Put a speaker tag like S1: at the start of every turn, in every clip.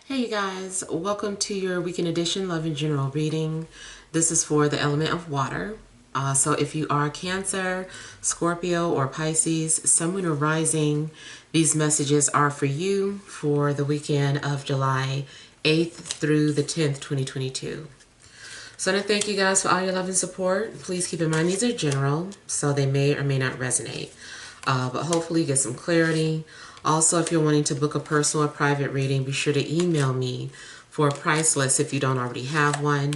S1: Hey you guys, welcome to your weekend edition Love and General reading. This is for the element of water. So if you are Cancer, Scorpio, or Pisces, Sun, Moon, or Rising, these messages are for you for the weekend of July 8th through the 10th, 2022. So I want to thank you guys for all your love and support. Please keep in mind these are general, so they may or may not resonate. But hopefully get some clarity. Also, if you're wanting to book a personal or private reading, be sure to email me for a price list if you don't already have one.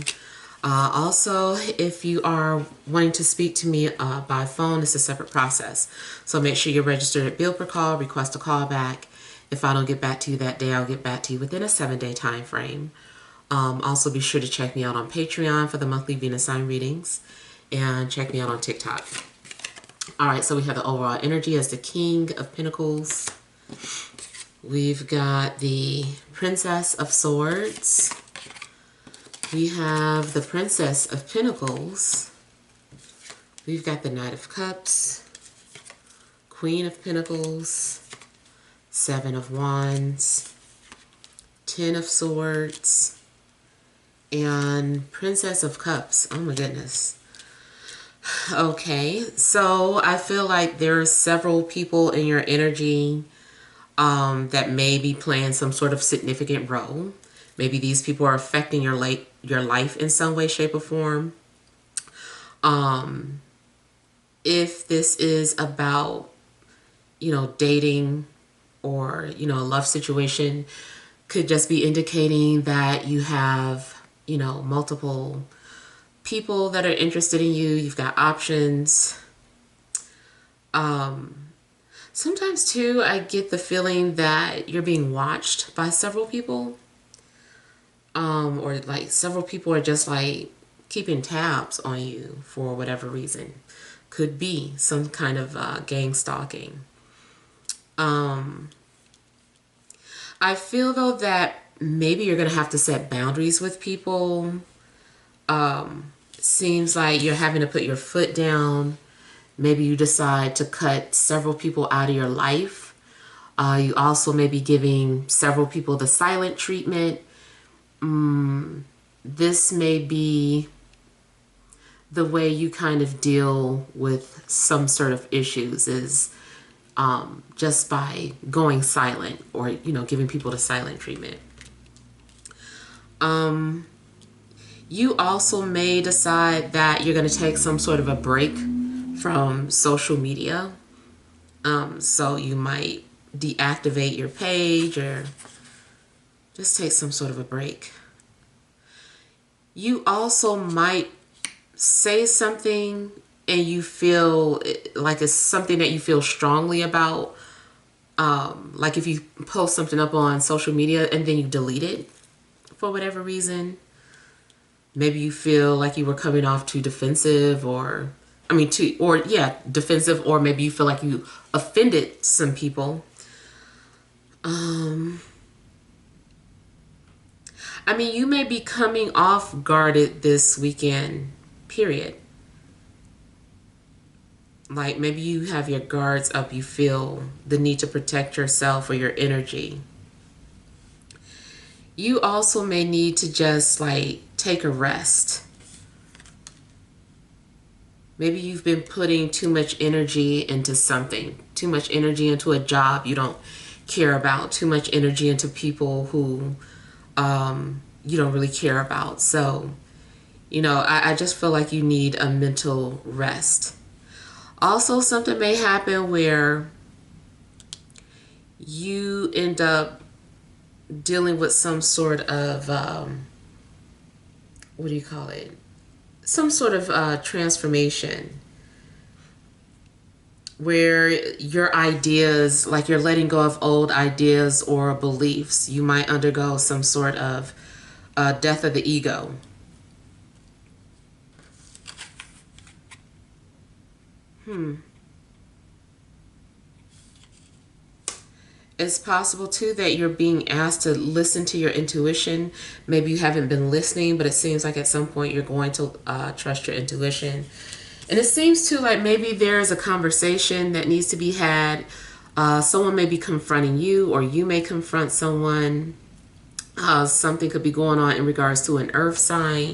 S1: Also, if you are wanting to speak to me by phone, it's a separate process. So make sure you're registered at bill per call, request a callback. If I don't get back to you that day, I'll get back to you within a 7-day time frame. Also, be sure to check me out on Patreon for the monthly Venus sign readings, and check me out on TikTok. All right, so we have the overall energy as the King of Pentacles. We've got the Princess of Swords. We have the Princess of Pentacles. We've got the Knight of Cups, Queen of Pentacles, Seven of Wands, Ten of Swords, and Princess of Cups. Oh my goodness. Okay, so I feel like there are several people in your energy that may be playing some sort of significant role. Maybe these people are affecting your life in some way, shape, or form. If this is about, dating or, a love situation, could just be indicating that you have, multiple people that are interested in you. You've got options. Sometimes too, I get the feeling that you're being watched by several people. Or like several people are just like keeping tabs on you for whatever reason. Could be some kind of gang stalking. I feel though that maybe you're going to have to set boundaries with people. Seems like you're having to put your foot down. Maybe you decide to cut several people out of your life. You also may be giving several people the silent treatment. This may be the way you kind of deal with some sort of issues is just by going silent or, giving people the silent treatment. You also may decide that you're going to take some sort of a break from social media. So you might deactivate your page or just take some sort of a break. You also might say something and you feel like it's something that you feel strongly about. Like if you post something up on social media and then you delete it for whatever reason. Maybe you feel like you were coming off too defensive defensive, or maybe you feel like you offended some people. You may be coming off guarded this weekend, period. Like maybe you have your guards up, you feel the need to protect yourself or your energy. You also may need to just like take a rest. Maybe you've been putting too much energy into something, too much energy into a job you don't care about, too much energy into people who you don't really care about. So, I just feel like you need a mental rest. Also, something may happen where you end up dealing with some sort of, some sort of transformation where your ideas, like you're letting go of old ideas or beliefs. You might undergo some sort of death of the ego. It's possible too that you're being asked to listen to your intuition. Maybe you haven't been listening, but it seems like at some point you're going to trust your intuition. And it seems too like maybe there's a conversation that needs to be had. Someone may be confronting you, or you may confront someone. Something could be going on in regards to an earth sign.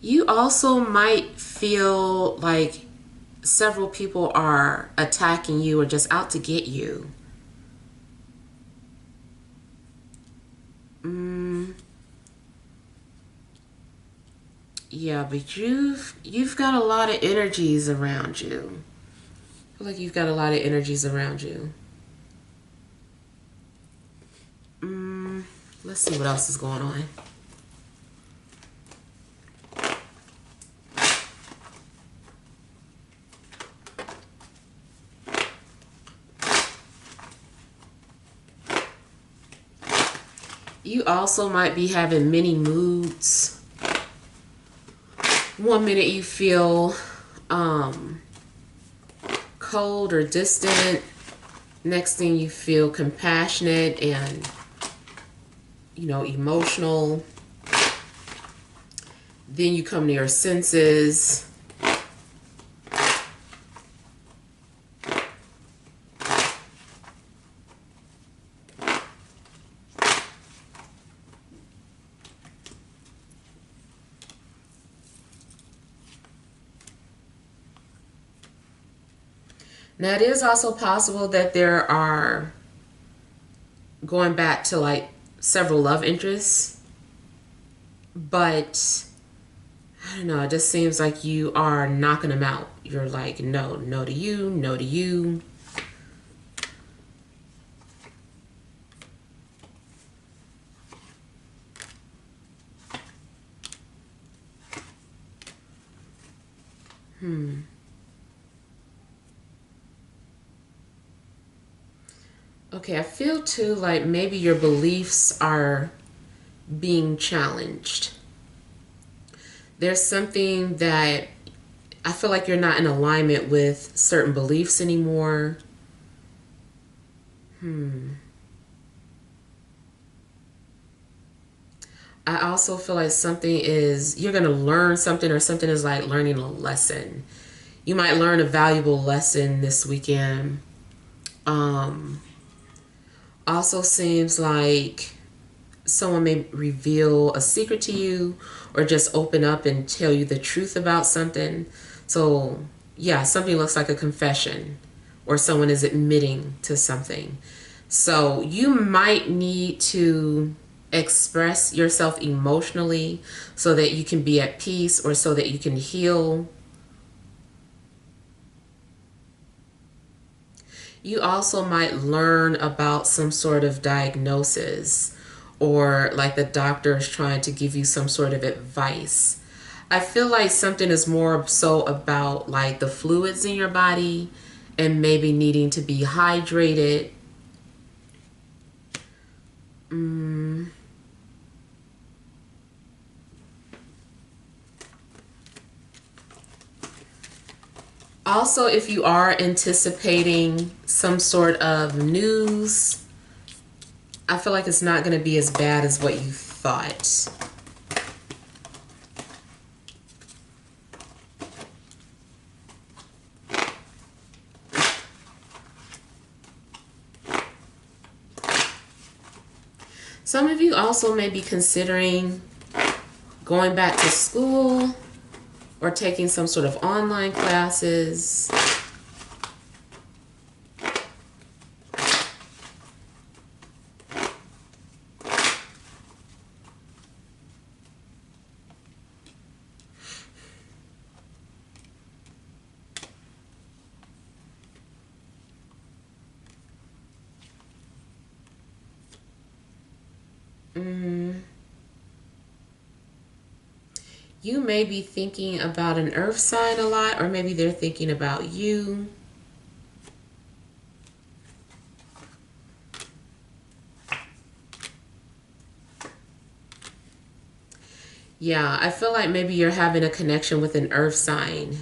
S1: You also might feel like several people are attacking you or just out to get you. Yeah, but you've got a lot of energies around you. I feel like you've got a lot of energies around you. Let's see what else is going on. You also might be having many moods. One minute you feel cold or distant. Next thing you feel compassionate and, emotional. Then you come to your senses. Now, it is also possible that there are, going back to like several love interests, but I don't know, it just seems like you are knocking them out. You're like, no, no to you, no to you. Okay, I feel too like maybe your beliefs are being challenged. There's something that I feel like you're not in alignment with certain beliefs anymore. I also feel like you're going to learn something, or something is like learning a lesson. You might learn a valuable lesson this weekend. Also seems like someone may reveal a secret to you or just open up and tell you the truth about something. So, yeah, something looks like a confession or someone is admitting to something. So, you might need to express yourself emotionally so that you can be at peace or so that you can heal. You also might learn about some sort of diagnosis, or like the doctor is trying to give you some sort of advice. I feel like something is more so about like the fluids in your body and maybe needing to be hydrated. Also, if you are anticipating some sort of news, I feel like it's not going to be as bad as what you thought. Some of you also may be considering going back to school or taking some sort of online classes. You may be thinking about an earth sign a lot, or maybe they're thinking about you. Yeah, I feel like maybe you're having a connection with an earth sign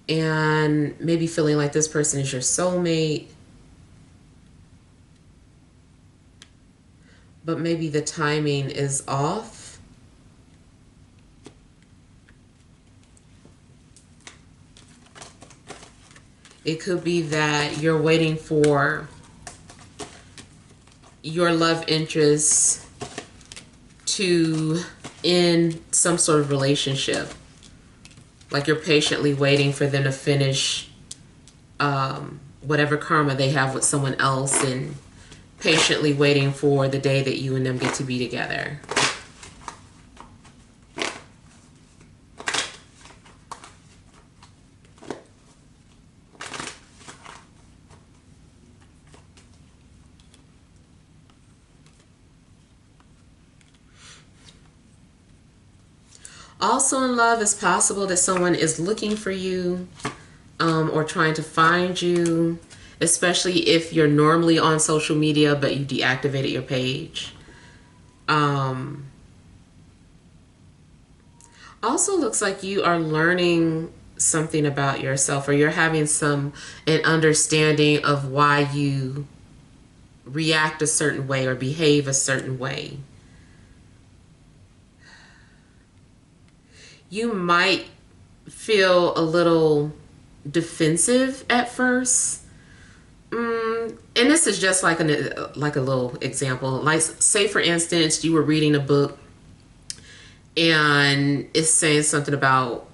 S1: and maybe feeling like this person is your soulmate. But maybe the timing is off. It could be that you're waiting for your love interest to end some sort of relationship. Like you're patiently waiting for them to finish whatever karma they have with someone else, and patiently waiting for the day that you and them get to be together. Also in love, it's possible that someone is looking for you or trying to find you, especially if you're normally on social media but you deactivated your page. Also looks like you are learning something about yourself, or you're having an understanding of why you react a certain way or behave a certain way. You might feel a little defensive at first. And this is just like a little example. Like, say for instance, you were reading a book and it's saying something about,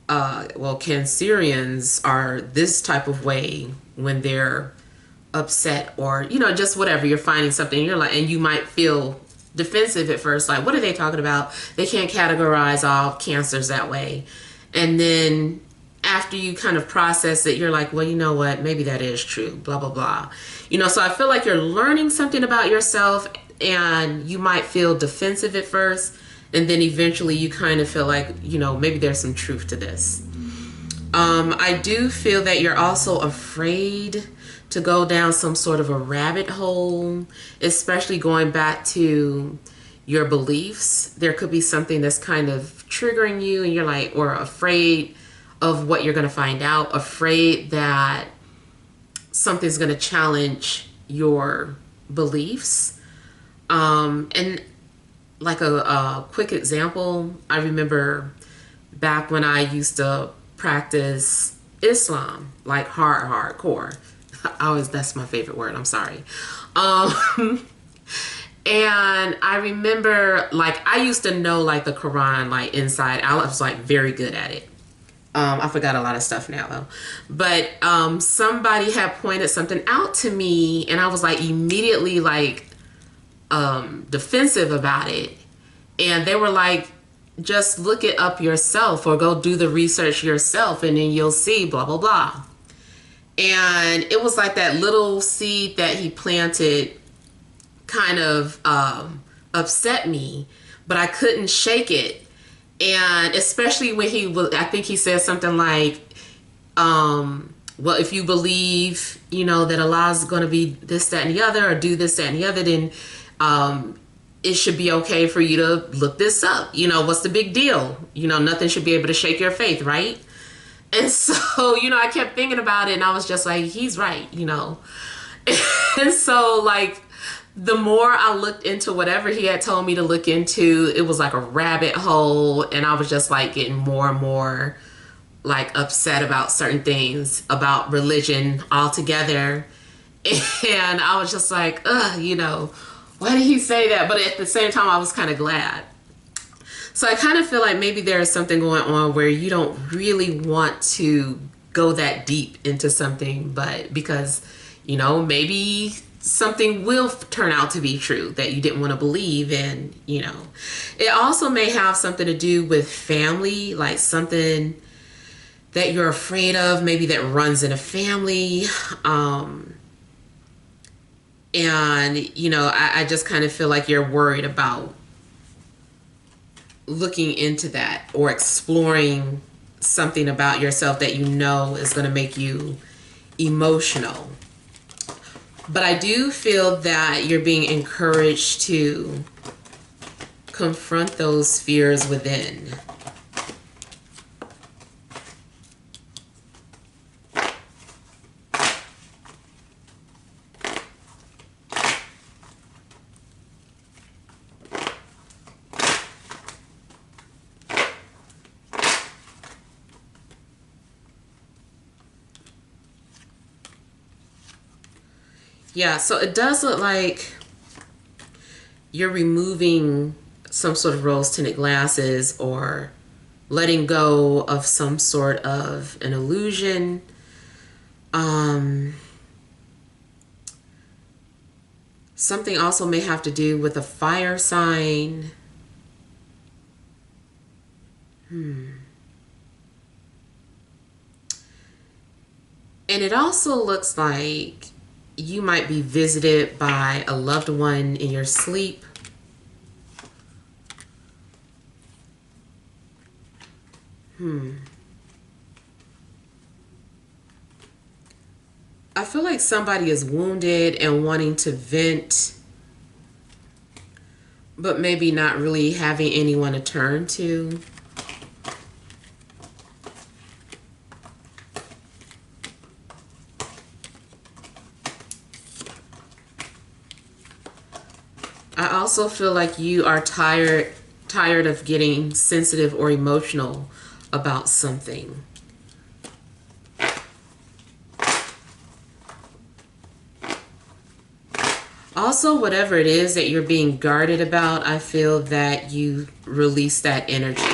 S1: well, Cancerians are this type of way when they're upset, or, you know, just whatever. You're finding something, you're like, and you might feel defensive at first, like, what are they talking about? They can't categorize all cancers that way. And then after you kind of process it, you're like, well, you know what, maybe that is true, blah blah blah. You know, so I feel like you're learning something about yourself, and you might feel defensive at first, and then eventually you kind of feel like, you know, maybe there's some truth to this. I do feel that you're also afraid to go down some sort of a rabbit hole, especially going back to your beliefs. There could be something that's kind of triggering you, and you're like, or afraid of what you're going to find out, afraid that something's going to challenge your beliefs. And like a quick example, I remember back when I used to practice Islam, like hardcore. That's my favorite word, I'm sorry. And I remember, like, I used to know, like, the Quran, like, inside out. I was, like, very good at it. I forgot a lot of stuff now, though. But somebody had pointed something out to me, and I was, like, immediately, like, defensive about it. And they were like, just look it up yourself, or go do the research yourself, and then you'll see, blah, blah, blah. And it was like that little seed that he planted kind of upset me, but I couldn't shake it. And especially when I think he said something like, well, if you believe, you know, that Allah's going to be this, that, and the other, or do this, that, and the other, then it should be okay for you to look this up. You know, what's the big deal? You know, nothing should be able to shake your faith, right? And so, you know, I kept thinking about it, and I was just like, he's right, you know. And so, like, the more I looked into whatever he had told me to look into, it was like a rabbit hole, and I was just like getting more and more like upset about certain things about religion altogether. And I was just like, ugh, you know, why did he say that? But at the same time, I was kind of glad. So I kind of feel like maybe there is something going on where you don't really want to go that deep into something, but because, you know, maybe something will turn out to be true that you didn't want to believe in, you know. It also may have something to do with family, like something that you're afraid of, maybe that runs in a family. And, you know, I just kind of feel like you're worried about looking into that or exploring something about yourself that you know is going to make you emotional. But I do feel that you're being encouraged to confront those fears within. Yeah, so it does look like you're removing some sort of rose-tinted glasses or letting go of some sort of an illusion. Something also may have to do with a fire sign. And it also looks like you might be visited by a loved one in your sleep. I feel like somebody is wounded and wanting to vent, but maybe not really having anyone to turn to. I also feel like you are tired of getting sensitive or emotional about something. Also, whatever it is that you're being guarded about, I feel that you release that energy.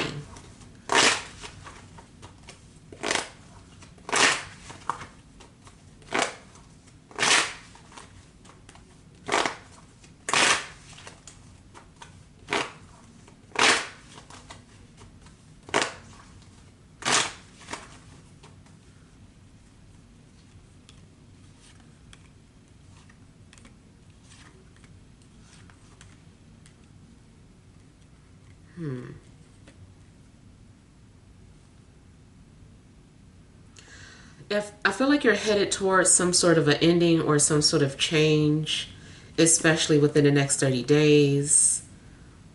S1: If I feel like you're headed towards some sort of an ending or some sort of change, especially within the next 30 days.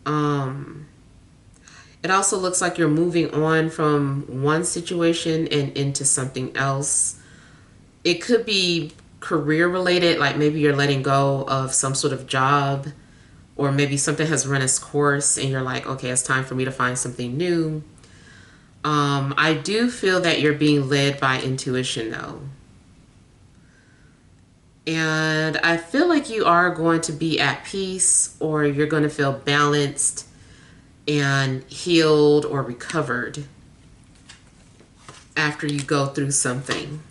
S1: It also looks like you're moving on from one situation and into something else. It could be career related, like maybe you're letting go of some sort of job, or maybe something has run its course and you're like, okay, it's time for me to find something new. I do feel that you're being led by intuition though. And I feel like you are going to be at peace, or you're going to feel balanced and healed or recovered after you go through something.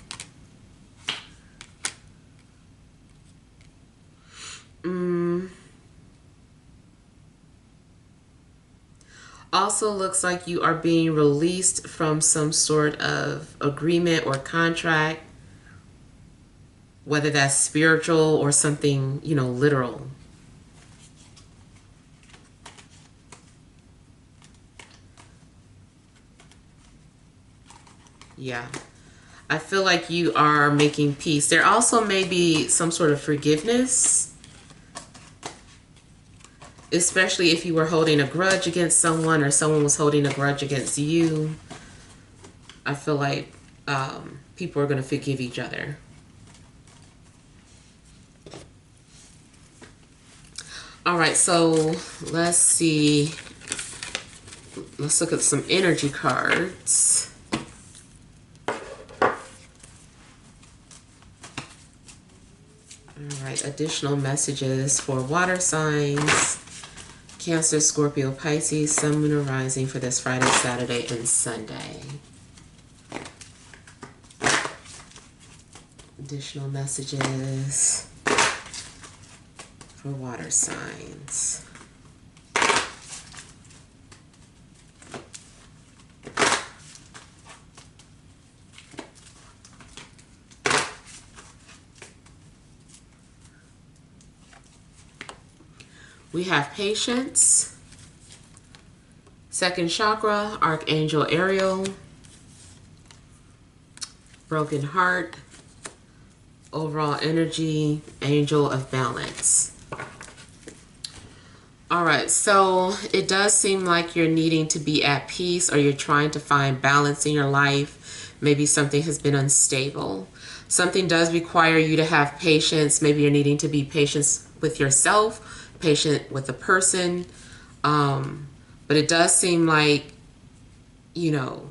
S1: Also looks like you are being released from some sort of agreement or contract, whether that's spiritual or something, literal. Yeah. I feel like you are making peace. There also may be some sort of forgiveness, especially if you were holding a grudge against someone or someone was holding a grudge against you. I feel like people are going to forgive each other. All right, so let's see. Let's look at some energy cards. All right, additional messages for water signs, Cancer, Scorpio, Pisces, Sun, Moon, or Rising for this Friday, Saturday, and Sunday. Additional messages for water signs. We have patience, second chakra, Archangel Ariel, broken heart, overall energy, angel of balance. All right, so it does seem like you're needing to be at peace, or you're trying to find balance in your life. Maybe something has been unstable. Something does require you to have patience. Maybe you're needing to be patient with yourself, patient with the person. But it does seem like, you're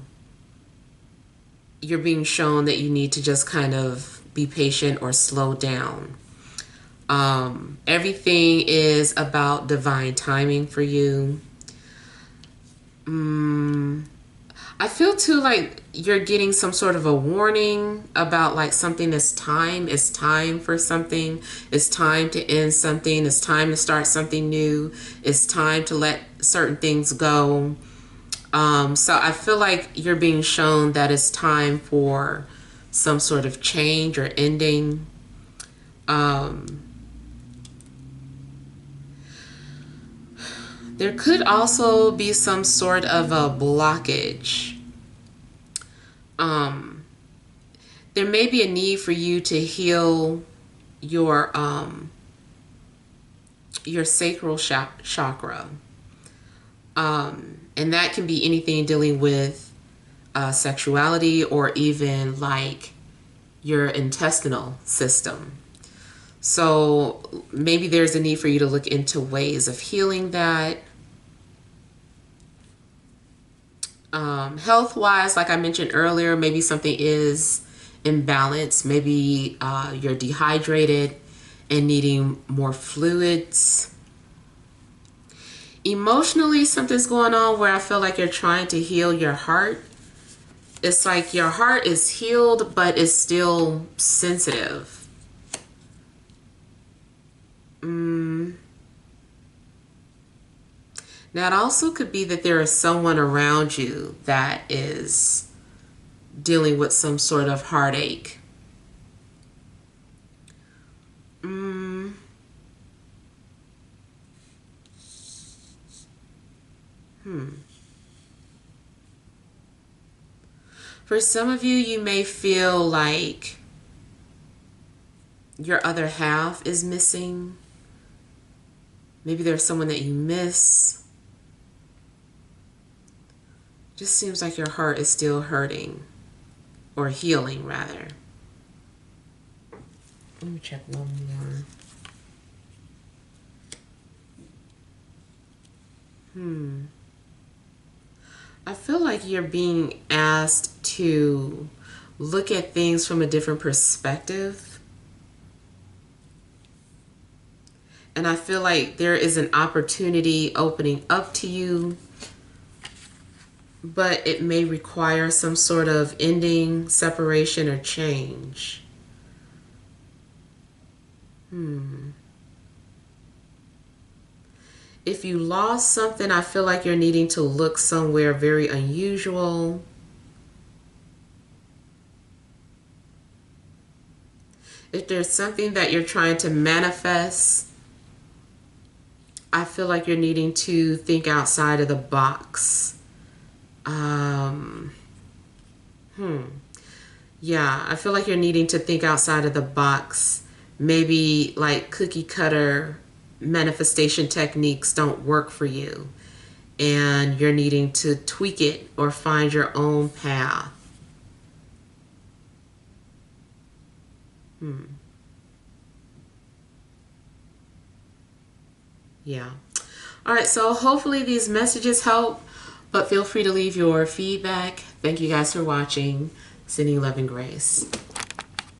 S1: being shown that you need to just kind of be patient or slow down. Everything is about divine timing for you. I feel too like you're getting some sort of a warning about like something is time. It's time for something. It's time to end something. It's time to start something new. It's time to let certain things go. So I feel like you're being shown that it's time for some sort of change or ending. There could also be some sort of a blockage. There may be a need for you to heal your sacral chakra. And that can be anything dealing with sexuality or even like your intestinal system. So maybe there's a need for you to look into ways of healing that. Health-wise, like I mentioned earlier, maybe something is imbalanced. Maybe you're dehydrated and needing more fluids. Emotionally, something's going on where I feel like you're trying to heal your heart. It's like your heart is healed, but it's still sensitive. Now, it also could be that there is someone around you that is dealing with some sort of heartache. For some of you, you may feel like your other half is missing. Maybe there's someone that you miss. Just seems like your heart is still hurting, or healing rather. Let me check one more. I feel like you're being asked to look at things from a different perspective. And I feel like there is an opportunity opening up to you, but it may require some sort of ending, separation, or change. If you lost something, I feel like you're needing to look somewhere very unusual. If there's something that you're trying to manifest, I feel like you're needing to think outside of the box. Yeah, I feel like you're needing to think outside of the box. Maybe like cookie cutter manifestation techniques don't work for you, and you're needing to tweak it or find your own path. Yeah. All right, so hopefully these messages help, but feel free to leave your feedback. Thank you guys for watching. Sending love and grace.